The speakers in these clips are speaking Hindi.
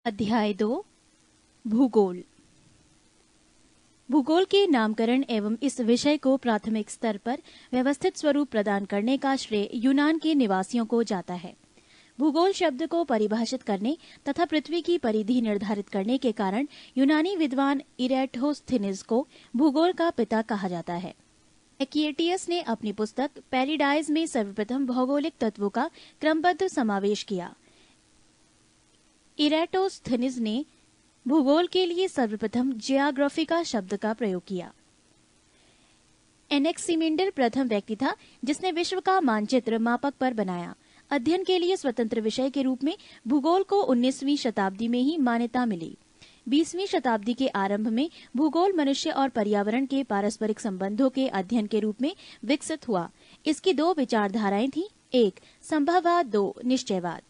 अध्याय 2 भूगोल। भूगोल के नामकरण एवं इस विषय को प्राथमिक स्तर पर व्यवस्थित स्वरूप प्रदान करने का श्रेय यूनान के निवासियों को जाता है। भूगोल शब्द को परिभाषित करने तथा पृथ्वी की परिधि निर्धारित करने के कारण यूनानी विद्वान इरेटोस्थेनिस को भूगोल का पिता कहा जाता है। एक्टियस ने अपनी पुस्तक पैराडाइज में सर्वप्रथम भौगोलिक तत्वों का क्रमबद्ध समावेश किया। इरेटोस्थेनिस ने भूगोल के लिए सर्वप्रथम जियोग्राफिका शब्द का प्रयोग किया। एनेक्सिमेंडर प्रथम व्यक्ति था जिसने विश्व का मानचित्र मापक पर बनाया। अध्ययन के लिए स्वतंत्र विषय के रूप में भूगोल को 19वीं शताब्दी में ही मान्यता मिली। 20वीं शताब्दी के आरंभ में भूगोल मनुष्य और पर्यावरण के पारस्परिक संबंधों के अध्ययन के रूप में विकसित हुआ। इसकी दो विचारधाराएं थीं, एक संभववाद, दो निश्चयवाद।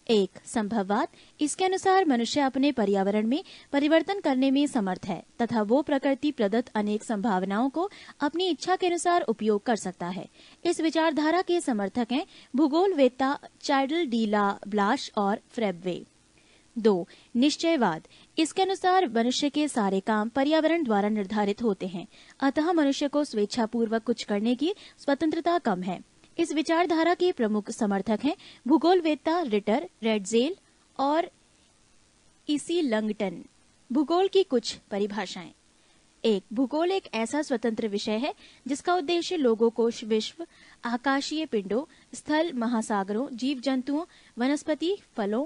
एक संभववाद, इसके अनुसार मनुष्य अपने पर्यावरण में परिवर्तन करने में समर्थ है तथा वो प्रकृति प्रदत्त अनेक संभावनाओं को अपनी इच्छा के अनुसार उपयोग कर सकता है। इस विचारधारा के समर्थक हैं भूगोलवेत्ता चार्ल्स डी ला ब्लाश और फ्रेब्वे। दो निश्चयवाद, इसके अनुसार मनुष्य के सारे काम पर्यावरण द्वारा निर्धारित होते हैं, अतः मनुष्य को स्वेच्छापूर्वक कुछ करने की स्वतंत्रता कम है। इस विचारधारा के प्रमुख समर्थक हैं भूगोलवेत्ता रिटर, रेडजेल और इसी लंगटन। भूगोल की कुछ परिभाषाएं। एक, भूगोल एक ऐसा स्वतंत्र विषय है जिसका उद्देश्य लोगों को विश्व, आकाशीय पिंडों, स्थल, महासागरों, जीव जंतुओं, वनस्पति, फलों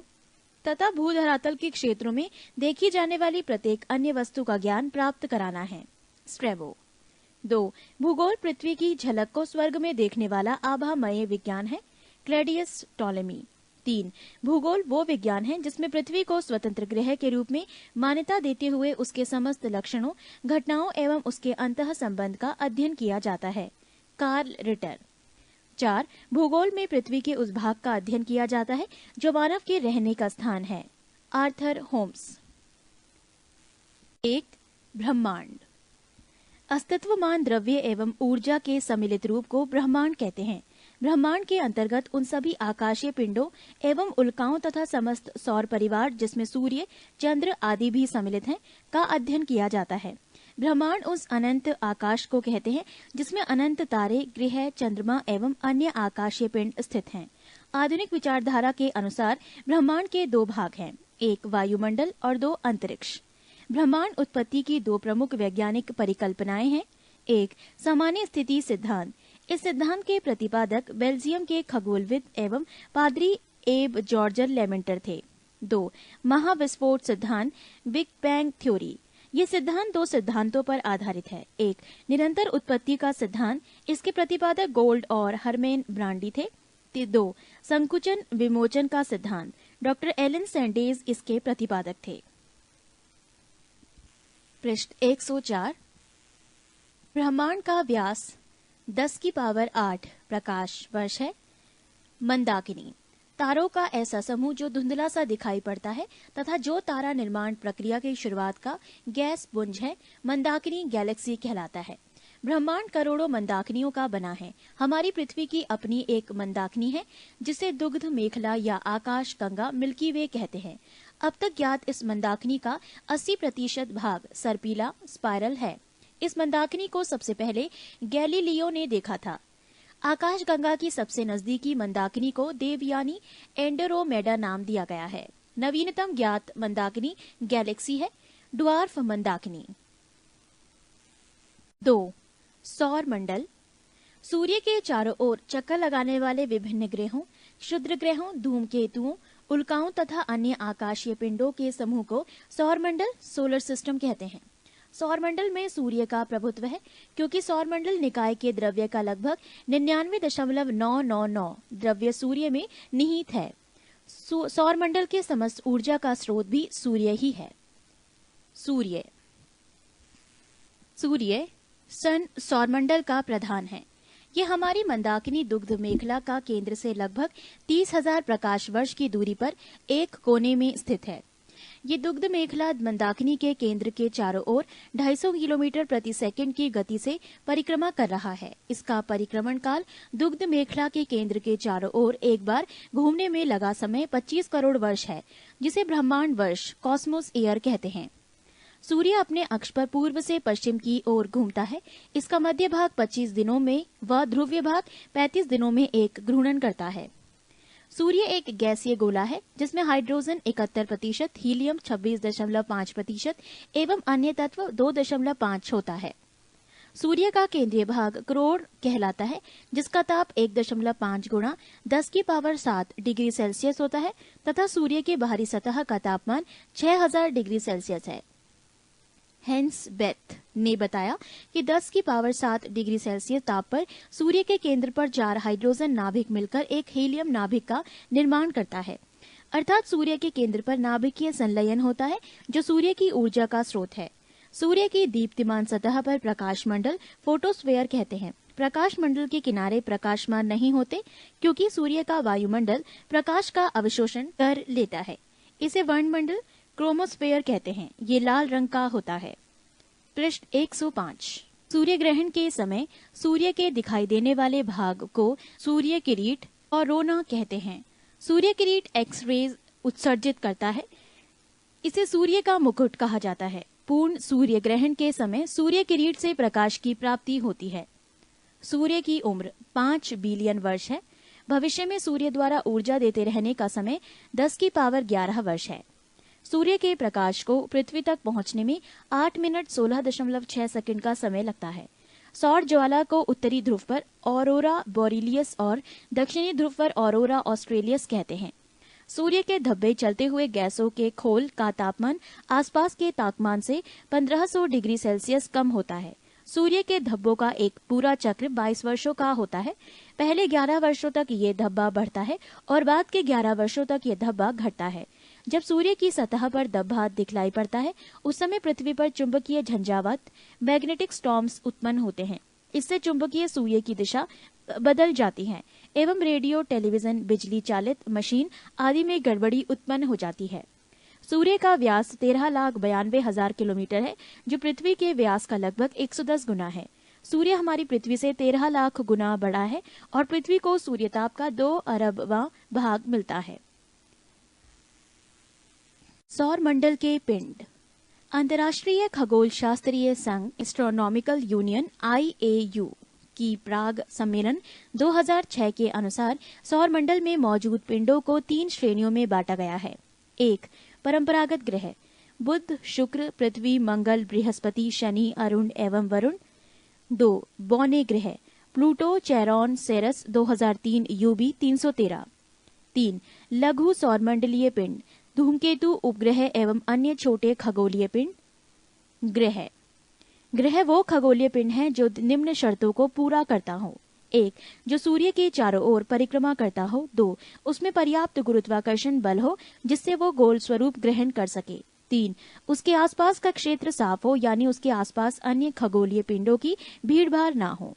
तथा भूधरातल के क्षेत्रों में देखी जाने वाली प्रत्येक अन्य वस्तु का ज्ञान प्राप्त कराना है। स्ट्रेबो। 2, भूगोल पृथ्वी की झलक को स्वर्ग में देखने वाला आभामय विज्ञान है। क्लैडियस टॉलेमी। 3, भूगोल वो विज्ञान है जिसमें पृथ्वी को स्वतंत्र ग्रह के रूप में मान्यता देते हुए उसके समस्त लक्षणों, घटनाओं एवं उसके अंतः संबंध का अध्ययन किया जाता है। Karl Ritter. 4, भूगोल में पृथ्वी के उस भाग का अध्ययन किया जाता है जो मानव के रहने का स्थान है। Arthur Holmes. 1, ब्रह्मांड। अस्तित्वमान द्रव्य एवं ऊर्जा के सम्मिलित रूप को ब्रह्मांड कहते हैं। ब्रह्मांड के अंतर्गत उन सभी आकाशीय पिंडों एवं उल्काओं तथा समस्त सौर परिवार जिसमें सूर्य, चंद्र आदि भी सम्मिलित हैं, का अध्ययन किया जाता है। ब्रह्मांड उस अनंत आकाश को कहते हैं जिसमें अनंत तारे, ग्रह, चंद्रमा एवं अन्य आकाशीय पिंड स्थित हैं। आधुनिक विचारधारा के अनुसार ब्रह्मांड के दो भाग हैं, एक वायुमंडल और दो अंतरिक्ष। ब्रह्मांड उत्पत्ति की दो प्रमुख वैज्ञानिक परिकल्पनाएं हैं। एक, सामान्य स्थिति सिद्धांत। इस सिद्धांत के प्रतिपादक बेल्जियम के खगोलविद एवं पादरी एब जॉर्जर लेमेंटर थे। 2, महाविस्फोट सिद्धांत, बिग बैंग थ्योरी। ये सिद्धांत दो सिद्धांतों पर आधारित है। एक, निरंतर उत्पत्ति का सिद्धांत, इसके प्रतिपादक गोल्ड और हरमेन ब्रांडी थे। 2, संकुचन विमोचन का सिद्धांत, डॉक्टर एलन सैंडेज इसके प्रतिपादक थे। पृष्ठ 104। ब्रह्मांड का व्यास 10⁸ प्रकाश वर्ष है। मंदाकिनी, तारों का ऐसा समूह जो धुंधला सा दिखाई पड़ता है तथा जो तारा निर्माण प्रक्रिया की शुरुआत का गैस पुंज है, मंदाकिनी गैलेक्सी कहलाता है। ब्रह्मांड करोड़ों मंदाकिनियों का बना है। हमारी पृथ्वी की अपनी एक मंदाकिनी है जिसे दुग्ध मेखला या आकाश गंगा, मिल्की वे कहते हैं। अब तक ज्ञात इस मंदाकिनी का 80% भाग सर्पिला स्पाइरल है। इस मंदाकिनी को सबसे पहले गैलीलियो ने देखा था। आकाश गंगा की सबसे नजदीकी मंदाकिनी को देवयानी एंड्रोमेडा नाम दिया गया है। नवीनतम ज्ञात मंदाकिनी गैलेक्सी है, ड्वार्फ मंदाकिनी। 2, सौर मंडल। सूर्य के चारों ओर चक्कर लगाने वाले विभिन्न ग्रहों, क्षुद्र ग्रहों, धूमकेतुओं, उल्काओं तथा अन्य आकाशीय पिंडों के समूह को सौरमंडल, सोलर सिस्टम कहते हैं। सौरमंडल में सूर्य का प्रभुत्व है क्योंकि सौरमंडल निकाय के द्रव्य का लगभग 99.999 द्रव्य सूर्य में निहित है। सौरमंडल के समस्त ऊर्जा का स्रोत भी सूर्य ही है। सूर्य सन सौरमंडल का प्रधान है। ये हमारी मंदाकिनी दुग्ध मेखला का केंद्र से लगभग 30,000 प्रकाश वर्ष की दूरी पर एक कोने में स्थित है। ये दुग्ध मेखला मंदाकिनी के केंद्र के चारों ओर 250 किलोमीटर प्रति सेकंड की गति से परिक्रमा कर रहा है। इसका परिक्रमण काल दुग्ध मेखला के केंद्र के चारों ओर एक बार घूमने में लगा समय 25 करोड़ वर्ष है। जिसे ब्रह्मांड वर्ष कॉस्मोस ईयर कहते हैं। सूर्य अपने अक्ष पर पूर्व से पश्चिम की ओर घूमता है। इसका मध्य भाग 25 दिनों में व ध्रुवीय भाग 35 दिनों में एक घूर्णन करता है। सूर्य एक गैसीय गोला है जिसमें हाइड्रोजन 71%, हीलियम 26.5% एवं अन्य तत्व 2.5 होता है। सूर्य का केंद्रीय भाग करोड़ कहलाता है, जिसका ताप 1.5 गुणा 10⁻7 डिग्री सेल्सियस होता है तथा सूर्य के बाहरी सतह का तापमान 6000 डिग्री सेल्सियस है। हेंस बेथ ने बताया कि 10⁻7 डिग्री सेल्सियस ताप पर सूर्य के केंद्र पर 4 हाइड्रोजन नाभिक मिलकर एक हीलियम नाभिक का निर्माण करता है। अर्थात सूर्य के केंद्र पर नाभिकीय संलयन होता है जो सूर्य की ऊर्जा का स्रोत है। सूर्य की दीप्तिमान सतह पर प्रकाश मंडल फोटोस्फेयर कहते हैं। प्रकाश मंडल के किनारे प्रकाशमान नहीं होते क्योंकि सूर्य का वायुमंडल प्रकाश का अवशोषण कर लेता है। इसे वर्णमंडल क्रोमोस्फेयर कहते हैं। ये लाल रंग का होता है। पृष्ठ 105। सूर्य ग्रहण के समय सूर्य के दिखाई देने वाले भाग को सूर्य किरीट और कोरोना कहते हैं। सूर्य किरीट एक्स रेज उत्सर्जित करता है। इसे सूर्य का मुकुट कहा जाता है। पूर्ण सूर्य ग्रहण के समय सूर्य किरीट से प्रकाश की प्राप्ति होती है। सूर्य की उम्र 5 बिलियन वर्ष है। भविष्य में सूर्य द्वारा ऊर्जा देते रहने का समय 10⁻11 वर्ष है। सूर्य के प्रकाश को पृथ्वी तक पहुंचने में 8 मिनट 16.6 सेकंड का समय लगता है। सौर ज्वाला को उत्तरी ध्रुव पर ऑरोरा बोरिलियस और दक्षिणी ध्रुव पर ऑरोरा ऑस्ट्रेलियस कहते हैं। सूर्य के धब्बे चलते हुए गैसों के खोल का तापमान आसपास के तापमान से 1500 डिग्री सेल्सियस कम होता है। सूर्य के धब्बों का एक पूरा चक्र 22 वर्षों का होता है। पहले 11 वर्षों तक ये धब्बा बढ़ता है और बाद के 11 वर्षों तक ये धब्बा घटता है। जब सूर्य की सतह पर धब्बा दिखलाई पड़ता है उस समय पृथ्वी पर चुंबकीय झंझावात मैग्नेटिक स्टॉर्म्स उत्पन्न होते हैं। इससे चुंबकीय सूर्य की दिशा बदल जाती है एवं रेडियो, टेलीविजन, बिजली चालित मशीन आदि में गड़बड़ी उत्पन्न हो जाती है। सूर्य का व्यास 13,92,000 किलोमीटर है, जो पृथ्वी के व्यास का लगभग 110 गुना है। सूर्य हमारी पृथ्वी से 13 लाख गुना बड़ा है और पृथ्वी को सूर्यताप का 2 अरबवां भाग मिलता है। सौर मंडल के पिंड। अंतर्राष्ट्रीय खगोल शास्त्रीय संघ एस्ट्रोनॉमिकल यूनियन IAU की प्राग सम्मेलन 2006 के अनुसार सौर मंडल में मौजूद पिंडों को 3 श्रेणियों में बांटा गया है। 1. परंपरागत ग्रह बुध, शुक्र, पृथ्वी, मंगल, बृहस्पति, शनि, अरुण एवं वरुण। 2. बौने ग्रह प्लूटो, चेरॉन, सेरस 2003 UB 313। 3. लघु सौरमंडलीय पिंड धूमकेतु, उपग्रह एवं अन्य छोटे खगोलीय पिंड। ग्रह वो खगोलीय पिंड हैं जो निम्न शर्तों को पूरा करता हो। 1. जो सूर्य के चारों ओर परिक्रमा करता हो। 2. उसमें पर्याप्त गुरुत्वाकर्षण बल हो जिससे वो गोल स्वरूप ग्रहण कर सके। 3. उसके आसपास का क्षेत्र साफ हो, यानी उसके आसपास अन्य खगोलीय पिंडों की भीड़भाड़ ना हो।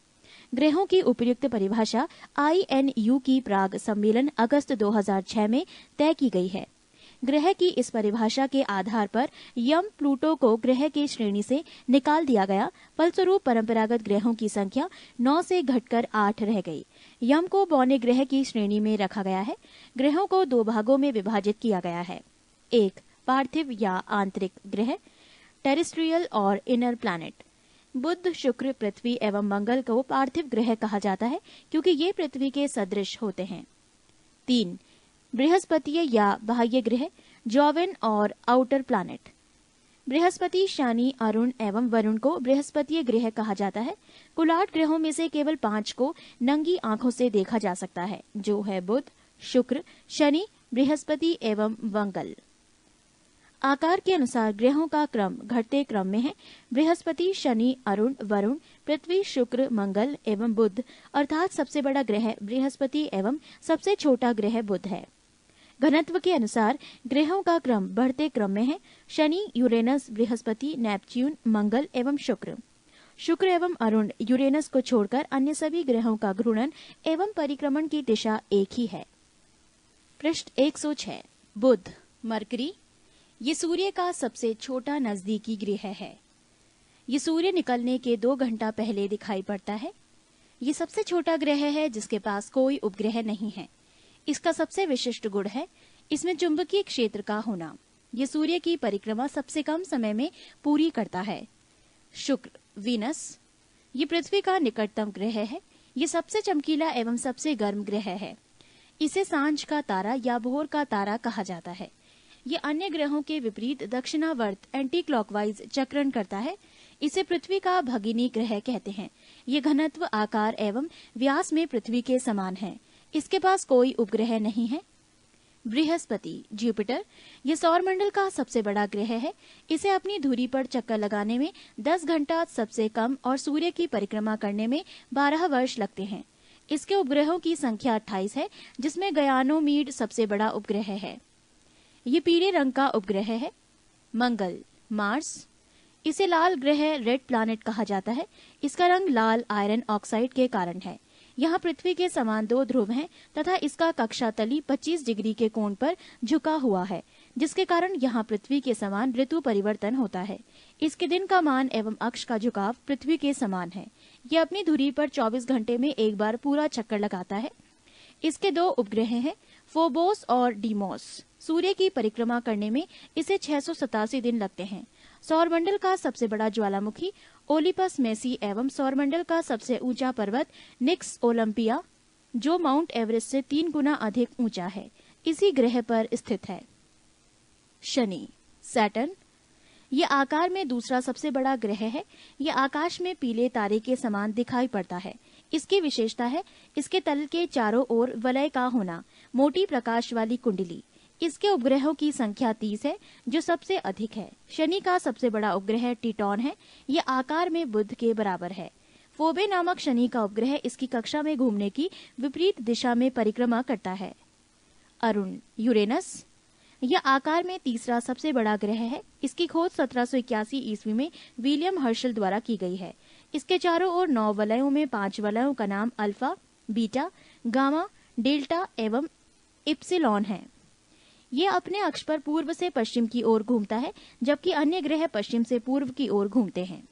ग्रहों की उपयुक्त परिभाषा INU की प्राग सम्मेलन अगस्त 2006 में तय की गई है। ग्रह की इस परिभाषा के आधार पर यम प्लूटो को ग्रह की श्रेणी से निकाल दिया गया। फलस्वरूप परंपरागत ग्रहों की संख्या 9 से घटकर 8 रह गई। यम को बौने ग्रह की श्रेणी में रखा गया है। ग्रहों को 2 भागों में विभाजित किया गया है। 1. पार्थिव या आंतरिक ग्रह टेरेस्ट्रियल और इनर प्लैनेट। बुध, शुक्र, पृथ्वी एवं मंगल को पार्थिव ग्रह कहा जाता है क्योंकि ये पृथ्वी के सदृश होते हैं। 3. बृहस्पतीय या बाह्य ग्रह जॉवेन और आउटर प्लैनेट। बृहस्पति, शनि, अरुण एवं वरुण को बृहस्पतीय ग्रह कहा जाता है। कुल 8 ग्रहों में से केवल 5 को नंगी आंखों से देखा जा सकता है, जो है बुध, शुक्र, शनि, बृहस्पति एवं मंगल। आकार के अनुसार ग्रहों का क्रम घटते क्रम में है। बृहस्पति, शनि, अरुण, वरुण, पृथ्वी, शुक्र, मंगल एवं बुध, अर्थात सबसे बड़ा ग्रह बृहस्पति एवं सबसे छोटा ग्रह बुध है। घनत्व के अनुसार ग्रहों का क्रम बढ़ते क्रम में है। शनि, यूरेनस, बृहस्पति, नेपच्यून, मंगल एवं शुक्र। शुक्र एवं अरुण, यूरेनस को छोड़कर अन्य सभी ग्रहों का घूर्णन एवं परिक्रमण की दिशा एक ही है। पृष्ठ 106। बुध, मरकरी। ये सूर्य का सबसे छोटा नजदीकी ग्रह है। ये सूर्य निकलने के 2 घंटा पहले दिखाई पड़ता है। ये सबसे छोटा ग्रह है जिसके पास कोई उपग्रह नहीं है। इसका सबसे विशिष्ट गुण है इसमें चुंबकीय क्षेत्र का होना। ये सूर्य की परिक्रमा सबसे कम समय में पूरी करता है। शुक्र वीनस, ये पृथ्वी का निकटतम ग्रह है। ये सबसे चमकीला एवं सबसे गर्म ग्रह है। इसे सांझ का तारा या भोर का तारा कहा जाता है। ये अन्य ग्रहों के विपरीत दक्षिणावर्त एंटी क्लॉकवाइज चक्रण करता है। इसे पृथ्वी का भगिनी ग्रह कहते हैं। ये घनत्व, आकार एवं व्यास में पृथ्वी के समान है। इसके पास कोई उपग्रह नहीं है। बृहस्पति जुपिटर, यह सौरमंडल का सबसे बड़ा ग्रह है। इसे अपनी धुरी पर चक्कर लगाने में 10 घंटा सबसे कम और सूर्य की परिक्रमा करने में 12 वर्ष लगते हैं। इसके उपग्रहों की संख्या 28 है, जिसमें गयानोमीड सबसे बड़ा उपग्रह है। ये पीले रंग का उपग्रह है। मंगल मार्स, इसे लाल ग्रह रेड प्लैनेट कहा जाता है। इसका रंग लाल आयरन ऑक्साइड के कारण है। यहाँ पृथ्वी के समान 2 ध्रुव हैं तथा इसका कक्षा तली 25 डिग्री के कोण पर झुका हुआ है, जिसके कारण यहाँ पृथ्वी के समान ऋतु परिवर्तन होता है। इसके दिन का मान एवं अक्ष का झुकाव पृथ्वी के समान है। यह अपनी धुरी पर 24 घंटे में एक बार पूरा चक्कर लगाता है। इसके 2 उपग्रह हैं, फोबोस और डीमोस। सूर्य की परिक्रमा करने में इसे 687 दिन लगते हैं। सौरमंडल का सबसे बड़ा ज्वालामुखी ओलिपस मेसी एवं सौरमंडल का सबसे ऊंचा पर्वत निक्स ओलंपिया, जो माउंट एवरेस्ट से 3 गुना अधिक ऊंचा है, इसी ग्रह पर स्थित है। शनि सैटर्न, ये आकार में दूसरा सबसे बड़ा ग्रह है। ये आकाश में पीले तारे के समान दिखाई पड़ता है। इसकी विशेषता है इसके तल के चारों ओर वलय का होना, मोटी प्रकाश वाली कुंडली। इसके उपग्रहों की संख्या 30 है, जो सबसे अधिक है। शनि का सबसे बड़ा उपग्रह टिटॉन है। यह आकार में बुध के बराबर है। फोबे नामक शनि का उपग्रह इसकी कक्षा में घूमने की विपरीत दिशा में परिक्रमा करता है। अरुण यूरेनस, यह आकार में तीसरा सबसे बड़ा ग्रह है। इसकी खोज 1781 ईस्वी में विलियम हर्शल द्वारा की गई है। इसके चारों ओर 9 वलयों में 5 वलयों का नाम अल्फा, बीटा, गामा, डेल्टा एवं इप्सिलॉन है। ये अपने अक्ष पर पूर्व से पश्चिम की ओर घूमता है, जबकि अन्य ग्रह पश्चिम से पूर्व की ओर घूमते हैं।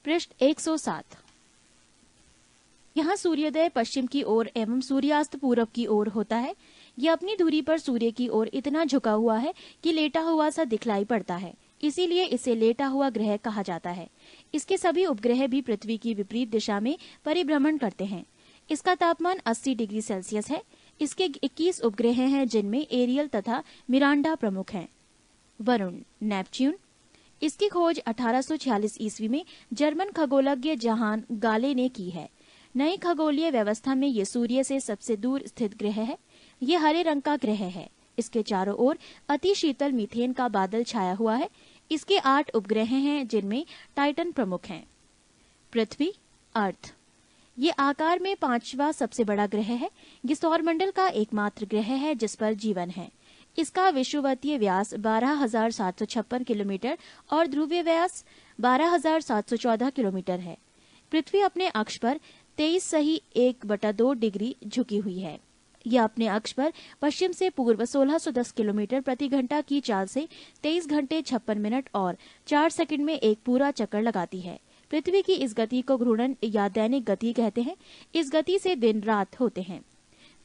पृष्ठ 107। यहाँ सूर्योदय पश्चिम की ओर एवं सूर्यास्त पूर्व की ओर होता है। यह अपनी धुरी पर सूर्य की ओर इतना झुका हुआ है कि लेटा हुआ सा दिखलाई पड़ता है, इसीलिए इसे लेटा हुआ ग्रह कहा जाता है। इसके सभी उपग्रह भी पृथ्वी की विपरीत दिशा में परिभ्रमण करते हैं। इसका तापमान 80 डिग्री सेल्सियस है। इसके 21 उपग्रह हैं, जिनमें एरियल तथा मिरांडा प्रमुख हैं। वरुण नेपच्यून, इसकी खोज 1846 ईस्वी में जर्मन खगोलज्ञ जहान गाले ने की है। नई खगोलीय व्यवस्था में ये सूर्य से सबसे दूर स्थित ग्रह है। ये हरे रंग का ग्रह है। इसके चारों ओर अति शीतल मीथेन का बादल छाया हुआ है। इसके 8 उपग्रह हैं, जिनमें टाइटन प्रमुख हैं। पृथ्वी अर्थ, ये आकार में 5वां सबसे बड़ा ग्रह है। ये सौरमंडल का एकमात्र ग्रह है जिस पर जीवन है। इसका विषुवतीय व्यास 12,756 किलोमीटर और ध्रुवीय व्यास 12,714 किलोमीटर है। पृथ्वी अपने अक्ष पर 23.1/2 डिग्री झुकी हुई है। यह अपने अक्ष पर पश्चिम से पूर्व 1610 किलोमीटर प्रति घंटा की चाल से 23 घंटे 56 मिनट और 4 सेकंड में एक पूरा चक्कर लगाती है। पृथ्वी की इस गति को घूर्णन या दैनिक गति कहते हैं। इस गति से दिन रात होते हैं।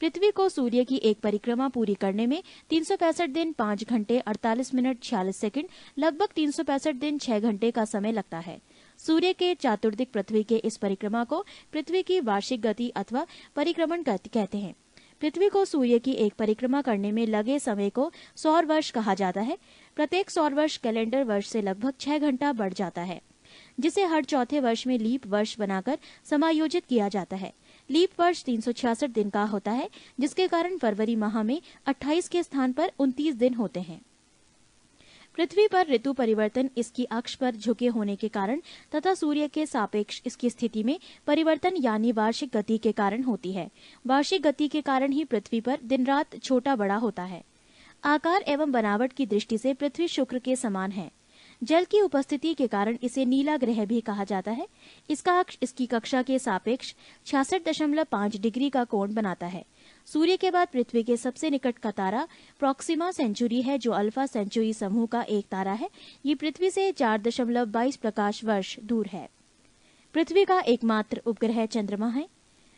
पृथ्वी को सूर्य की एक परिक्रमा पूरी करने में 365 दिन 5 घंटे 48 मिनट 46 सेकंड, लगभग 365 दिन 6 घंटे का समय लगता है। सूर्य के चातुर्दिक पृथ्वी के इस परिक्रमा को पृथ्वी की वार्षिक गति अथवा परिक्रमण कहते हैं। पृथ्वी को सूर्य की एक परिक्रमा करने में लगे समय को सौर वर्ष कहा जाता है। प्रत्येक सौर वर्ष कैलेंडर वर्ष से लगभग 6 घंटा बढ़ जाता है, जिसे हर चौथे वर्ष में लीप वर्ष बनाकर समायोजित किया जाता है। लीप वर्ष 366 दिन का होता है, जिसके कारण फरवरी माह में 28 के स्थान पर 29 दिन होते हैं। पृथ्वी पर ऋतु परिवर्तन इसकी अक्ष पर झुके होने के कारण तथा सूर्य के सापेक्ष इसकी स्थिति में परिवर्तन यानी वार्षिक गति के कारण होती है। वार्षिक गति के कारण ही पृथ्वी पर दिन रात छोटा बड़ा होता है। आकार एवं बनावट की दृष्टि से पृथ्वी शुक्र के समान है। जल की उपस्थिति के कारण इसे नीला ग्रह भी कहा जाता है। इसका अक्ष इसकी कक्षा के सापेक्ष 66.5 डिग्री का कोण बनाता है। सूर्य के बाद पृथ्वी के सबसे निकट का तारा प्रॉक्सिमा सेंचुरी है, जो अल्फा सेंचुरी समूह का एक तारा है। ये पृथ्वी से 4.22 प्रकाश वर्ष दूर है। पृथ्वी का एकमात्र उपग्रह चंद्रमा है।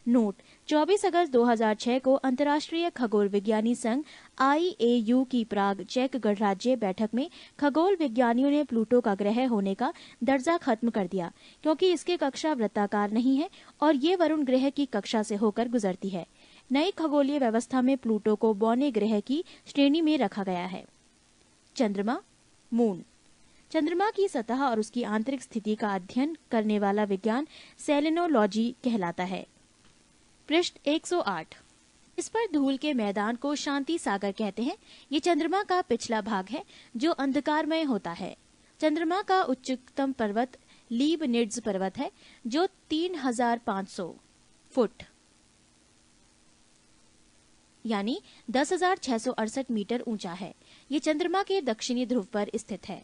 नोट, 24 अगस्त 2006 को अंतर्राष्ट्रीय खगोल विज्ञानी संघ IAU की प्राग चेक गणराज्य बैठक में खगोल विज्ञानियों ने प्लूटो का ग्रह होने का दर्जा खत्म कर दिया, क्योंकि इसकी कक्षा वृत्ताकार नहीं है और ये वरुण ग्रह की कक्षा से होकर गुजरती है। नई खगोलीय व्यवस्था में प्लूटो को बौने ग्रह की श्रेणी में रखा गया है। चंद्रमा, मून। चंद्रमा की सतह और उसकी आंतरिक स्थिति का अध्ययन करने वाला विज्ञान सेलेनोलॉजी कहलाता है। पृष्ठ 108। इस पर धूल के मैदान को शांति सागर कहते हैं। ये चंद्रमा का पिछला भाग है जो अंधकारमय होता है। चंद्रमा का उच्चतम पर्वत लीबनिट्ज पर्वत है जो 3500 फुट यानी 10,668 मीटर ऊंचा है। ये चंद्रमा के दक्षिणी ध्रुव पर स्थित है।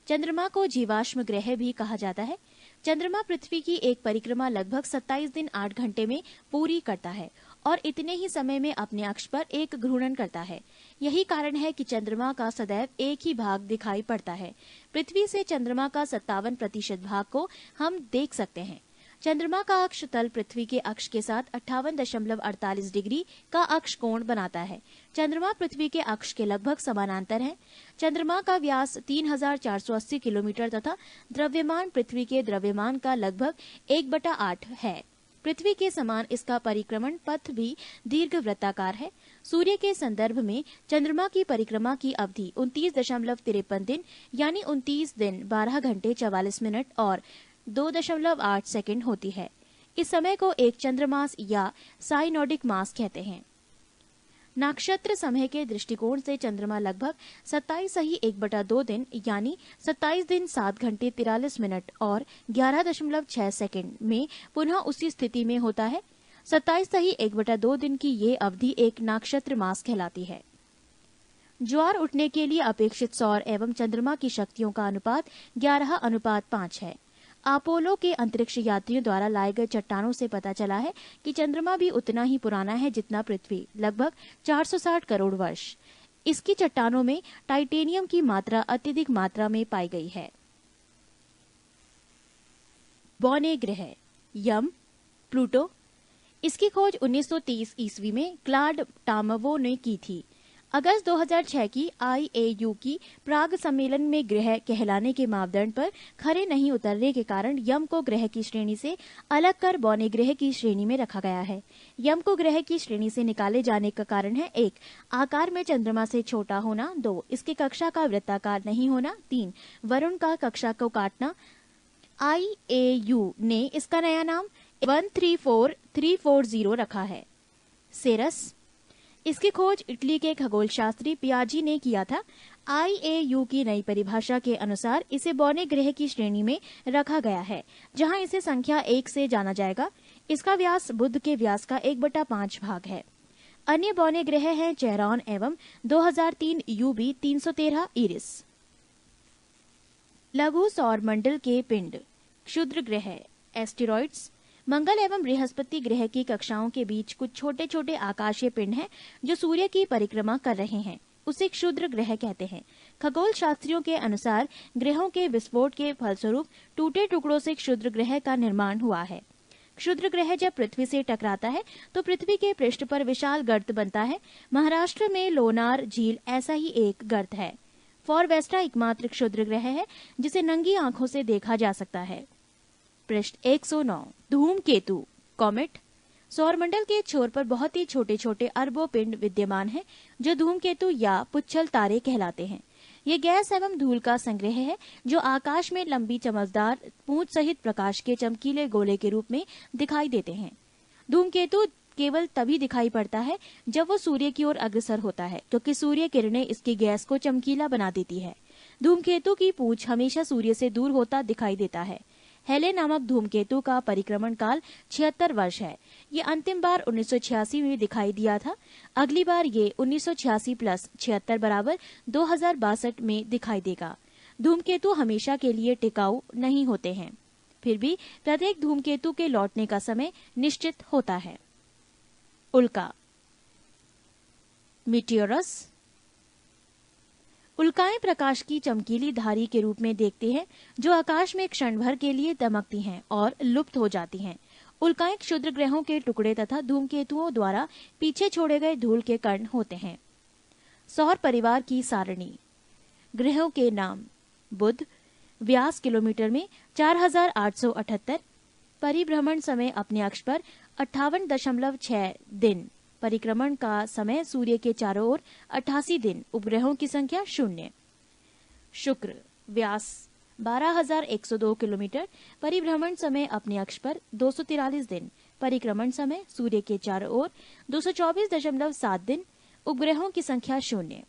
चंद्रमा को जीवाश्म ग्रह भी कहा जाता है। चंद्रमा पृथ्वी की एक परिक्रमा लगभग 27 दिन 8 घंटे में पूरी करता है और इतने ही समय में अपने अक्ष पर एक घूर्णन करता है। यही कारण है कि चंद्रमा का सदैव एक ही भाग दिखाई पड़ता है। पृथ्वी से चंद्रमा का 57% भाग को हम देख सकते हैं। चंद्रमा का अक्ष तल पृथ्वी के अक्ष के साथ 58.48 डिग्री का अक्ष कोण बनाता है। चंद्रमा पृथ्वी के अक्ष के लगभग समानांतर है। चंद्रमा का व्यास 3480 किलोमीटर तथा द्रव्यमान पृथ्वी के द्रव्यमान का लगभग 1/8 है। पृथ्वी के समान इसका परिक्रमण पथ भी दीर्घवृत्ताकार है। सूर्य के संदर्भ में चंद्रमा की परिक्रमा की अवधि 29.53 दिन यानी 29 दिन 12 घंटे 44 मिनट और 2.8 सेकंड होती है। इस समय को एक चंद्रमास या साइनोडिक मास कहते हैं। नक्षत्र समय के दृष्टिकोण से चंद्रमा लगभग 27.1/2 दिन यानी 27 दिन 7 घंटे 43 मिनट और 11.6 सेकंड में पुनः उसी स्थिति में होता है। 27.1/2 दिन की ये अवधि एक नक्षत्र मास कहलाती है। ज्वार उठने के लिए अपेक्षित सौर एवं चंद्रमा की शक्तियों का अनुपात 11:5 है। अपोलो के अंतरिक्ष यात्रियों द्वारा लाए गए चट्टानों से पता चला है कि चंद्रमा भी उतना ही पुराना है जितना पृथ्वी, लगभग 460 करोड़ वर्ष। इसकी चट्टानों में टाइटेनियम की मात्रा अत्यधिक मात्रा में पाई गई है। बौने ग्रह यम, प्लूटो। इसकी खोज 1930 ईस्वी में क्लाड टामवो ने की थी। अगस्त 2006 की IAU की प्राग सम्मेलन में ग्रह कहलाने के मापदंड पर खरे नहीं उतरने के कारण यम को ग्रह की श्रेणी से अलग कर बौने ग्रह की श्रेणी में रखा गया है। यम को ग्रह की श्रेणी से निकाले जाने का कारण है 1. आकार में चंद्रमा से छोटा होना, 2. इसकी कक्षा का वृत्ताकार नहीं होना, 3. वरुण का कक्षा को काटना। IAU ने इसका नया नाम 134340 रखा है। सेरस। इसकी खोज इटली के खगोल शास्त्री पियाजी ने किया था। IAU की नई परिभाषा के अनुसार इसे बौने ग्रह की श्रेणी में रखा गया है, जहां इसे संख्या 1 से जाना जाएगा। इसका व्यास बुध के व्यास का 1/5 भाग है। अन्य बौने ग्रह हैं चेरॉन एवं 2003 UB 313 इरिस। लघु सौर मंडल के पिंड, क्षुद्र ग्रह, एस्टेरॉइड्स। मंगल एवं बृहस्पति ग्रह की कक्षाओं के बीच कुछ छोटे छोटे आकाशीय पिंड हैं जो सूर्य की परिक्रमा कर रहे हैं, उसे क्षुद्र ग्रह कहते हैं। खगोल शास्त्रियों के अनुसार ग्रहों के विस्फोट के फलस्वरूप टूटे टुकड़ों से क्षुद्र ग्रह का निर्माण हुआ है। क्षुद्र ग्रह जब पृथ्वी से टकराता है तो पृथ्वी के पृष्ठ पर विशाल गर्त बनता है। महाराष्ट्र में लोनार झील ऐसा ही एक गर्त है। फॉरवेस्टा एकमात्र क्षुद्र ग्रह है जिसे नंगी आंखों से देखा जा सकता है। पृष्ठ 109। धूमकेतु, कॉमेट। सौरमंडल के छोर पर बहुत ही छोटे छोटे अरबों पिंड विद्यमान हैं जो धूमकेतु या पुच्छल तारे कहलाते हैं। ये गैस एवं धूल का संग्रह है जो आकाश में लंबी चमकदार पूंछ सहित प्रकाश के चमकीले गोले के रूप में दिखाई देते हैं। धूमकेतु केवल तभी दिखाई पड़ता है जब वो सूर्य की ओर अग्रसर होता है, क्योंकि सूर्य किरणें इसकी गैस को चमकीला बना देती है। धूमकेतु की पूंछ हमेशा सूर्य से दूर होता दिखाई देता है। हेले नामक धूमकेतु का परिक्रमण काल 76 वर्ष है। ये अंतिम बार 1986 में दिखाई दिया था। अगली बार ये 1986 प्लस 76 बराबर 2062 में दिखाई देगा। धूमकेतु हमेशा के लिए टिकाऊ नहीं होते हैं, फिर भी प्रत्येक धूमकेतु के लौटने का समय निश्चित होता है। उल्का, मीटियोरस। उल्काएं प्रकाश की चमकीली धारी के रूप में देखते हैं जो आकाश में क्षण भर के लिए दमकती हैं और लुप्त हो जाती हैं। उल्काएं क्षुद्र ग्रहों के टुकड़े तथा धूमकेतुओं द्वारा पीछे छोड़े गए धूल के कण होते हैं। सौर परिवार की सारणी। ग्रहों के नाम। बुध, व्यास किलोमीटर में 4878, परिभ्रमण समय अपने अक्ष पर 58.6 दिन, परिक्रमण का समय सूर्य के चारों ओर 88 दिन, उपग्रहों की संख्या 0। शुक्र, व्यास 12,102 किलोमीटर, परिभ्रमण समय अपने अक्ष पर 243 दिन, परिक्रमण समय सूर्य के चारों ओर 224.7 दिन, उपग्रहों की संख्या 0।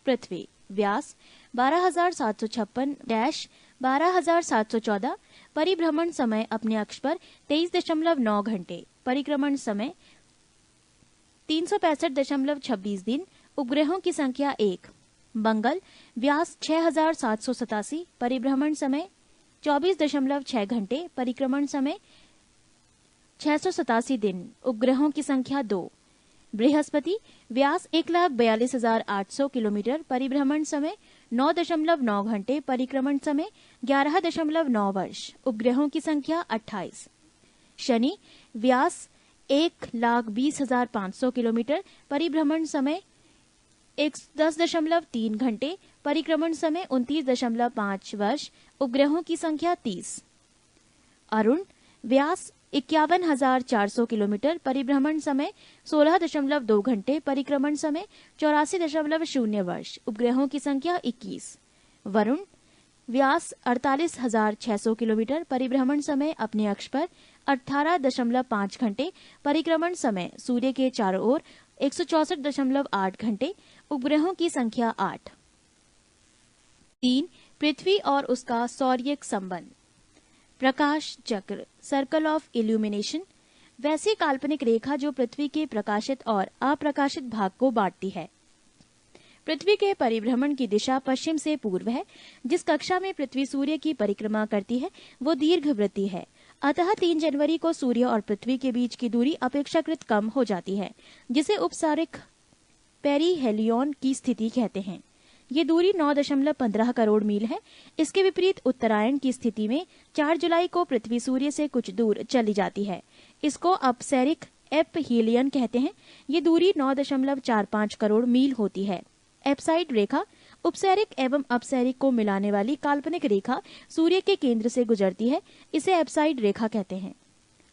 पृथ्वी, व्यास 12,756-12,714, परिभ्रमण समय अपने अक्ष पर 23.9 घंटे, परिक्रमण समय 365.26 दिन, उपग्रहों की संख्या 1। मंगल, व्यास 6,787, परिभ्रमण समय 24.6 घंटे, परिक्रमण समय 687 दिन, उपग्रहों की संख्या 2। बृहस्पति, व्यास 1,42,800 किलोमीटर, परिभ्रमण समय 9.9 घंटे, परिक्रमण समय 11.9 वर्ष, उपग्रहों की संख्या 28। शनि, व्यास 1,20,500 किलोमीटर, परिभ्रमण समय 10.3 घंटे, परिक्रमण समय 29.5 वर्ष, उपग्रहों की संख्या 30। अरुण, व्यास 51,400 किलोमीटर, परिभ्रमण समय 16.2 घंटे, परिक्रमण समय 84.0 वर्ष, उपग्रहों की संख्या 21। वरुण, व्यास 48,600 किलोमीटर, परिभ्रमण समय अपने अक्ष पर 18.5 घंटे, परिक्रमण समय सूर्य के चारों ओर 164.8 घंटे, उपग्रहों की संख्या 8। 3. पृथ्वी और उसका सौर्यिक संबंध। प्रकाश चक्र, सर्कल ऑफ इल्यूमिनेशन, वैसी काल्पनिक रेखा जो पृथ्वी के प्रकाशित और अप्रकाशित भाग को बांटती है। पृथ्वी के परिभ्रमण की दिशा पश्चिम से पूर्व है। जिस कक्षा में पृथ्वी सूर्य की परिक्रमा करती है वो दीर्घवृत्तीय है। अतः 3 जनवरी को सूर्य और पृथ्वी के बीच की दूरी अपेक्षाकृत कम हो जाती है, जिसे उपसारिक पेरीहेलियन की स्थिति कहते हैं। ये दूरी 9.15 करोड़ मील है। इसके विपरीत उत्तरायण की स्थिति में 4 जुलाई को पृथ्वी सूर्य से कुछ दूर चली जाती है। इसको अपसैरिक एपहीलियन कहते हैं। ये दूरी 9.45 करोड़ मील होती है। एप्साइड रेखा, उपसैरिक एवं अपसैरिक को मिलाने वाली काल्पनिक रेखा सूर्य के केंद्र से गुजरती है। इसे एप्साइड रेखा कहते हैं।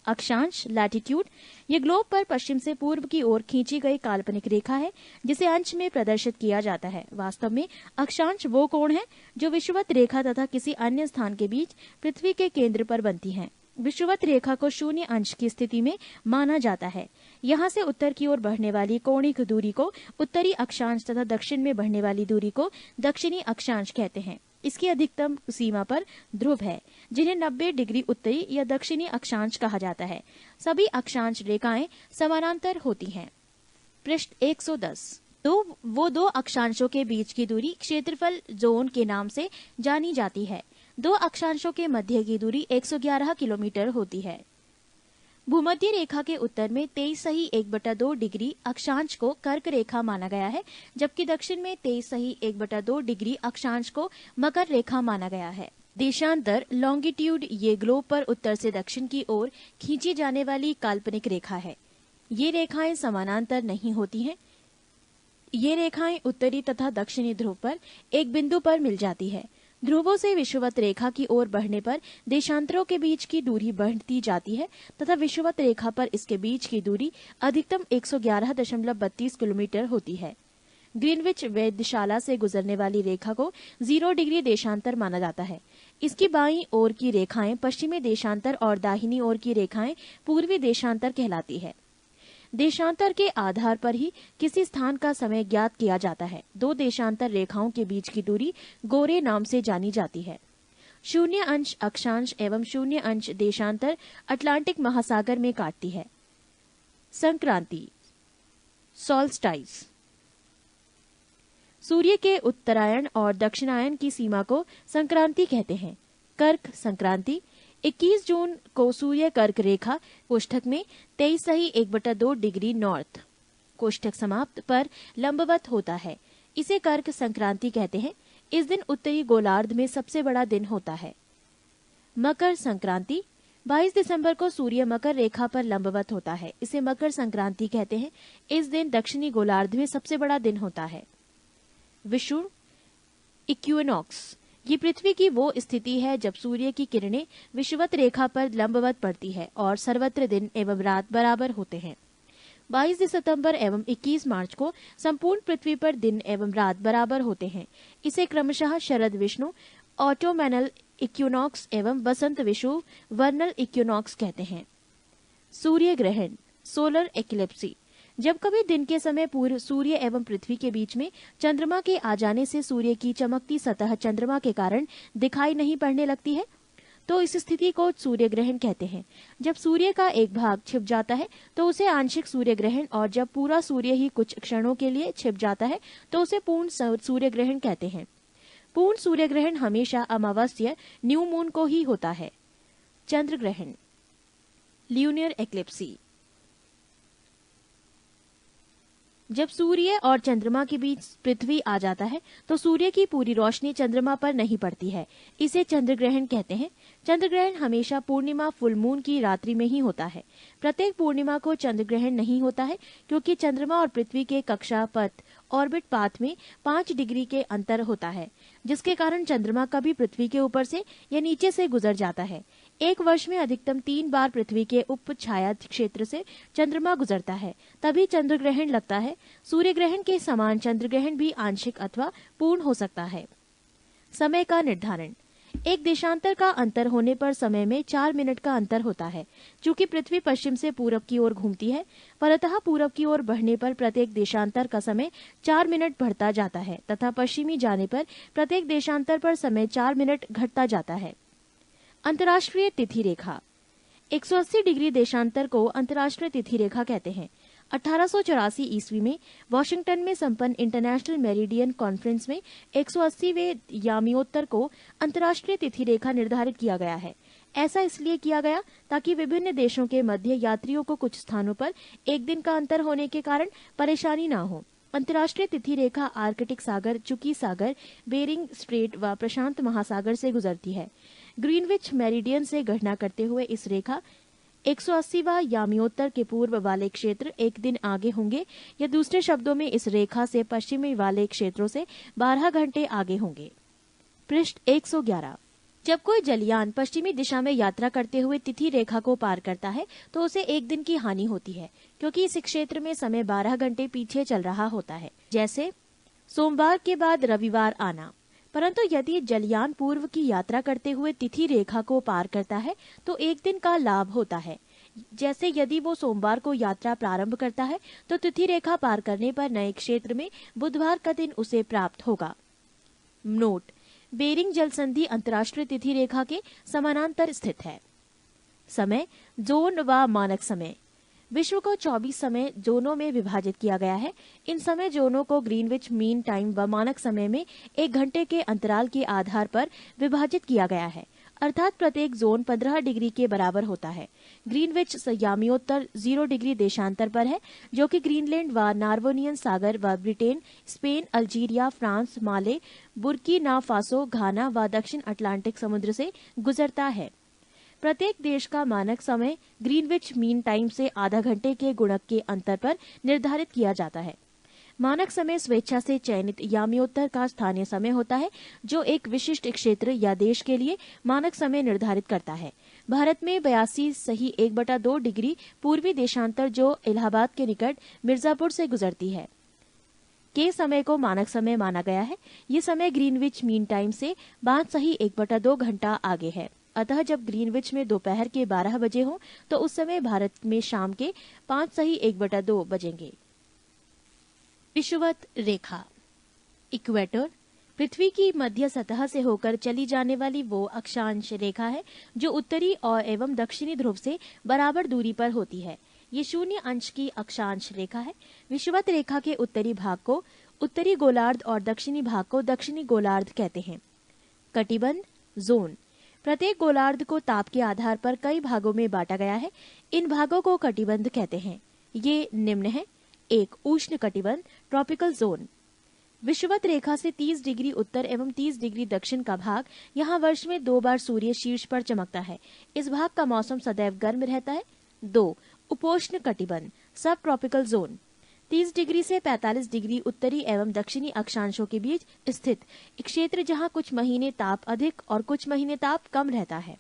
अक्षांश, लैटिट्यूड, ये ग्लोब पर पश्चिम से पूर्व की ओर खींची गई काल्पनिक रेखा है जिसे अंश में प्रदर्शित किया जाता है। वास्तव में अक्षांश वो कोण है जो विषुवत रेखा तथा किसी अन्य स्थान के बीच पृथ्वी के केंद्र पर बनती हैं। विषुवत रेखा को 0 अंश की स्थिति में माना जाता है। यहाँ से उत्तर की ओर बढ़ने वाली कोणिक दूरी को उत्तरी अक्षांश तथा दक्षिण में बढ़ने वाली दूरी को दक्षिणी अक्षांश कहते हैं। इसकी अधिकतम सीमा पर ध्रुव है जिन्हें 90 डिग्री उत्तरी या दक्षिणी अक्षांश कहा जाता है। सभी अक्षांश रेखाएं समानांतर होती हैं। पृष्ठ 110। वो दो अक्षांशों के बीच की दूरी क्षेत्रफल जोन के नाम से जानी जाती है। 2 अक्षांशों के मध्य की दूरी 111 किलोमीटर होती है। भूमध्य रेखा के उत्तर में 23.1/2 डिग्री अक्षांश को कर्क रेखा माना गया है, जबकि दक्षिण में 23.1/2 डिग्री अक्षांश को मकर रेखा माना गया है। देशांतर, लॉन्गिट्यूड, ये ग्लोब पर उत्तर से दक्षिण की ओर खींची जाने वाली काल्पनिक रेखा है। ये रेखाएं समानांतर नहीं होती हैं। ये रेखाएं उत्तरी तथा दक्षिणी ध्रुव पर एक बिंदु पर मिल जाती है। ध्रुवों से विषुवत रेखा की ओर बढ़ने पर देशांतरों के बीच की दूरी बढ़ती जाती है तथा विषुवत रेखा पर इसके बीच की दूरी अधिकतम 111.32 किलोमीटर होती है। ग्रीनविच वेधशाला से गुजरने वाली रेखा को 0 डिग्री देशांतर माना जाता है। इसकी बाईं ओर की रेखाएं पश्चिमी देशांतर और दाहिनी ओर की रेखाएं पूर्वी देशांतर कहलाती है। देशांतर के आधार पर ही किसी स्थान का समय ज्ञात किया जाता है। 2 देशांतर रेखाओं के बीच की दूरी गोरे नाम से जानी जाती है। 0 अंश अक्षांश एवं 0 अंश देशांतर अटलांटिक महासागर में काटती है। संक्रांति, सॉल्स्टाइस, सूर्य के उत्तरायण और दक्षिणायन की सीमा को संक्रांति कहते हैं। कर्क संक्रांति 21 जून को सूर्य कर्क रेखा कोष्ठक में 23.1/2 डिग्री नॉर्थ कोष्ठक समाप्त पर लंबवत होता है। इसे कर्क संक्रांति कहते हैं। इस दिन उत्तरी गोलार्ध में सबसे बड़ा दिन होता है। मकर संक्रांति 22 दिसंबर को सूर्य मकर रेखा पर लंबवत होता है। इसे मकर संक्रांति कहते हैं। इस दिन दक्षिणी गोलार्ध में सबसे बड़ा दिन होता है। विषुव इक्विनॉक्स, ये पृथ्वी की वो स्थिति है जब सूर्य की किरणें विषुवत रेखा पर लंबवत पड़ती है और सर्वत्र दिन एवं रात बराबर होते हैं। 22 सितंबर एवं 21 मार्च को संपूर्ण पृथ्वी पर दिन एवं रात बराबर होते हैं। इसे क्रमशः शरद विष्णु ऑटोमैनल इक्विनॉक्स एवं बसंत विषुव वर्नल इक्विनॉक्स कहते हैं। सूर्य ग्रहण सोलर एक्लिप्सी, जब कभी दिन के समय पूर्व सूर्य एवं पृथ्वी के बीच में चंद्रमा के आ जाने से सूर्य की चमकती सतह चंद्रमा के कारण दिखाई नहीं पड़ने लगती है तो इस स्थिति को सूर्य ग्रहण कहते हैं। जब सूर्य का एक भाग छिप जाता है तो उसे आंशिक सूर्य ग्रहण, और जब पूरा सूर्य ही कुछ क्षणों के लिए छिप जाता है तो उसे पूर्ण सूर्य ग्रहण कहते हैं। पूर्ण सूर्य ग्रहण हमेशा अमावस्या न्यू मून को ही होता है। चंद्र ग्रहण ल्यूनियर एक्लिप्सी, जब सूर्य और चंद्रमा के बीच पृथ्वी आ जाता है तो सूर्य की पूरी रोशनी चंद्रमा पर नहीं पड़ती है। इसे चंद्र ग्रहण कहते हैं। चंद्र ग्रहण हमेशा पूर्णिमा फुल मून की रात्रि में ही होता है। प्रत्येक पूर्णिमा को चंद्र ग्रहण नहीं होता है क्योंकि चंद्रमा और पृथ्वी के कक्षा पथ ऑर्बिट पाथ में 5 डिग्री के अंतर होता है, जिसके कारण चंद्रमा कभी पृथ्वी के ऊपर से या नीचे से गुजर जाता है। एक वर्ष में अधिकतम 3 बार पृथ्वी के उप छाया क्षेत्र से चंद्रमा गुजरता है, तभी चंद्र ग्रहण लगता है। सूर्य ग्रहण के समान चंद्र ग्रहण भी आंशिक अथवा पूर्ण हो सकता है। समय का निर्धारण, एक देशांतर का अंतर होने पर समय में 4 मिनट का अंतर होता है। चूंकि पृथ्वी पश्चिम से पूरब की ओर घूमती है, फलतः पूरब की ओर बढ़ने पर प्रत्येक देशांतर का समय 4 मिनट बढ़ता जाता है तथा पश्चिमी जाने पर प्रत्येक देशांतर पर समय 4 मिनट घटता जाता है। अंतर्राष्ट्रीय तिथि रेखा 180 डिग्री देशांतर को अंतर्राष्ट्रीय तिथि रेखा कहते हैं। 1884 ईस्वी में वॉशिंगटन में संपन्न इंटरनेशनल मेरिडियन कॉन्फ्रेंस में 180वें यामियोत्तर को अंतर्राष्ट्रीय तिथि रेखा निर्धारित किया गया है। ऐसा इसलिए किया गया ताकि विभिन्न देशों के मध्य यात्रियों को कुछ स्थानों पर एक दिन का अंतर होने के कारण परेशानी न हो। अंतर्राष्ट्रीय तिथि रेखा आर्कटिक सागर, चुकी सागर, बेरिंग स्ट्रेट व प्रशांत महासागर से गुजरती है। ग्रीनविच मेरिडियन से गणना करते हुए इस रेखा 180वां यामियोत्तर के पूर्व वाले क्षेत्र एक दिन आगे होंगे, या दूसरे शब्दों में इस रेखा से पश्चिमी वाले क्षेत्रों से 12 घंटे आगे होंगे। पृष्ठ 111, जब कोई जलयान पश्चिमी दिशा में यात्रा करते हुए तिथि रेखा को पार करता है तो उसे एक दिन की हानि होती है, क्योंकि इस क्षेत्र में समय 12 घंटे पीछे चल रहा होता है, जैसे सोमवार के बाद रविवार आना। परंतु यदि जलयान पूर्व की यात्रा करते हुए तिथि रेखा को पार करता है तो एक दिन का लाभ होता है। जैसे यदि वो सोमवार को यात्रा प्रारंभ करता है तो तिथि रेखा पार करने पर नए क्षेत्र में बुधवार का दिन उसे प्राप्त होगा। नोट, बेरिंग जल संधि अंतर्राष्ट्रीय तिथि रेखा के समानांतर स्थित है। समय जोन व मानक समय, विश्व को 24 समय जोनों में विभाजित किया गया है। इन समय जोनों को ग्रीनविच मीन टाइम व मानक समय में 1 घंटे के अंतराल के आधार पर विभाजित किया गया है, अर्थात प्रत्येक जोन 15 डिग्री के बराबर होता है। ग्रीनविच यामियोत्तर 0 डिग्री देशांतर पर है, जो कि ग्रीनलैंड व नार्वोनियन सागर व ब्रिटेन, स्पेन, अल्जीरिया, फ्रांस, माले, बुर्किना फासो, घाना व दक्षिण अटलांटिक समुद्र से गुजरता है। प्रत्येक देश का मानक समय ग्रीनविच मीन टाइम से आधा घंटे के गुणक के अंतर पर निर्धारित किया जाता है। मानक समय स्वेच्छा से चयनित यामियोत्तर का स्थानीय समय होता है, जो एक विशिष्ट क्षेत्र या देश के लिए मानक समय निर्धारित करता है। भारत में 82.2 डिग्री पूर्वी देशांतर, जो इलाहाबाद के निकट मिर्जापुर से गुजरती है, के समय को मानक समय माना गया है। ये समय ग्रीनविच मीन टाइम से 5.1/2 घंटा आगे है। अतः जब ग्रीनविच में दोपहर के 12 बजे हो तो उस समय भारत में शाम के 5.1/2 बजेंगे। विषुवत रेखा इक्वेटर, पृथ्वी की मध्य सतह से होकर चली जाने वाली वो अक्षांश रेखा है जो उत्तरी और एवं दक्षिणी ध्रुव से बराबर दूरी पर होती है। ये 0 अंश की अक्षांश रेखा है। विषुवत रेखा के उत्तरी भाग को उत्तरी गोलार्ध और दक्षिणी भाग को दक्षिणी गोलार्ध कहते हैं। कटिबंध जोन, प्रत्येक गोलार्ध को ताप के आधार पर कई भागों में बांटा गया है। इन भागों को कटिबंध कहते हैं। ये निम्न है: 1. उष्ण कटिबंध ट्रॉपिकल जोन, विषुवत रेखा से 30 डिग्री उत्तर एवं 30 डिग्री दक्षिण का भाग यहाँ वर्ष में 2 बार सूर्य शीर्ष पर चमकता है। इस भाग का मौसम सदैव गर्म रहता है। 2. उपोष्ण कटिबंध सब ट्रॉपिकल जोन 30 डिग्री से 45 डिग्री उत्तरी एवं दक्षिणी अक्षांशों के बीच स्थित एक क्षेत्र जहाँ कुछ महीने ताप अधिक और कुछ महीने ताप कम रहता है।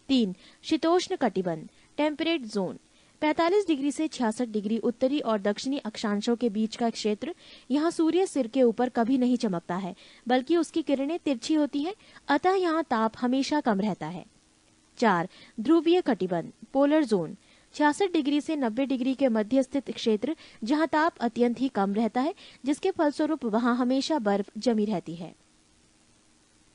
3. शीतोष्ण कटिबंध टेम्परेट जोन 45 डिग्री से 66 डिग्री उत्तरी और दक्षिणी अक्षांशों के बीच का क्षेत्र। यहाँ सूर्य सिर के ऊपर कभी नहीं चमकता है, बल्कि उसकी किरणें तिरछी होती हैं, अतः यहाँ ताप हमेशा कम रहता है। 4. ध्रुवीय कटिबंध पोलर जोन 66 डिग्री से 90 डिग्री के मध्य स्थित क्षेत्र जहाँ ताप अत्यंत ही कम रहता है, जिसके फलस्वरूप वहाँ हमेशा बर्फ जमी रहती है।